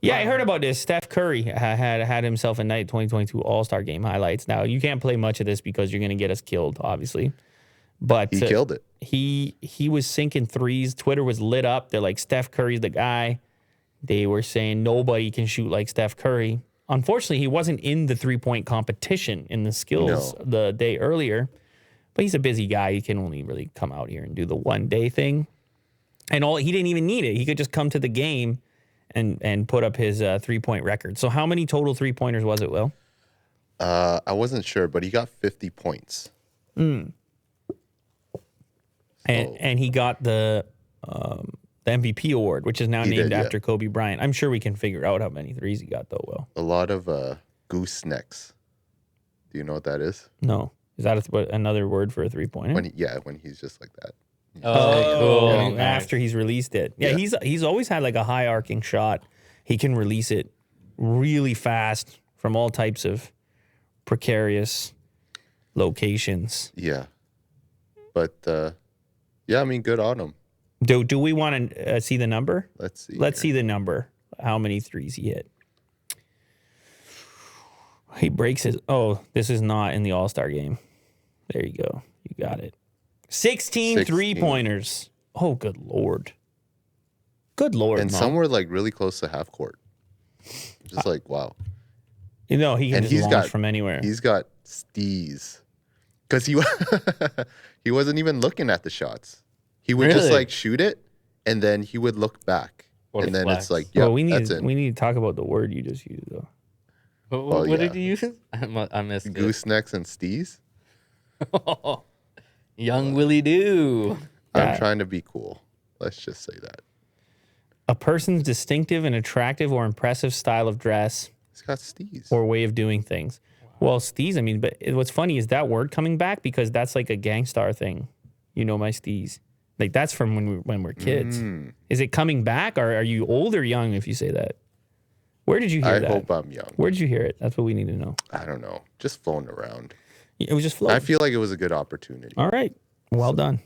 Yeah, I heard about this. Steph Curry had himself a night 2022 All-Star Game highlights. Now, you can't play much of this because you're going to get us killed, obviously. But He killed it. He was sinking threes. Twitter was lit up. They're like, Steph Curry's the guy. They were saying nobody can shoot like Steph Curry. Unfortunately, he wasn't in the three-point competition in the skills the day earlier. But he's a busy guy. He can only really come out here and do the one-day thing. And he didn't even need it. He could just come to the game and put up his three-point record. So how many total three-pointers was it, Will? I wasn't sure, but he got 50 points. And he got the MVP award, which is now named after Kobe Bryant. I'm sure we can figure out how many threes he got, though, Will. A lot of goosenecks. Do you know what that is? No. Is that another word for a three-pointer? When he's just like that. Cool. Yeah, after he's released it. Yeah, he's always had like a high arcing shot. He can release it really fast from all types of precarious locations. Yeah. But, I mean, good on him. Do we want to see the number? Let's see. Let's see the number. How many threes he hit. He breaks his... Oh, this is not in the All-Star game. There you go. You got it. 16 three-pointers. Oh, good Lord. Good Lord, and Mom. some were like really close to half court. Just like, wow. You know, he can just launch from anywhere. He's got steez. Because he wasn't even looking at the shots. He would just like shoot it, and then he would look back. And then it's like, yeah, that's it. We need to talk about the word you just used, though. What did you use? I missed it. Goosenecks and steez? Young Willie Doo. I'm trying to be cool. Let's just say that. A person's distinctive and attractive or impressive style of dress. He's got steez. Or way of doing things. Wow. Well, steez, I mean, but what's funny is that word coming back because that's like a gangstar thing. You know my steez. Like that's from when we're kids. Is it coming back or are you old or young if you say that? Where did you hear that? I hope I'm young. Where did you hear it? That's what we need to know. I don't know. Just floating around. It was just floating. I feel like it was a good opportunity. All right. Well done.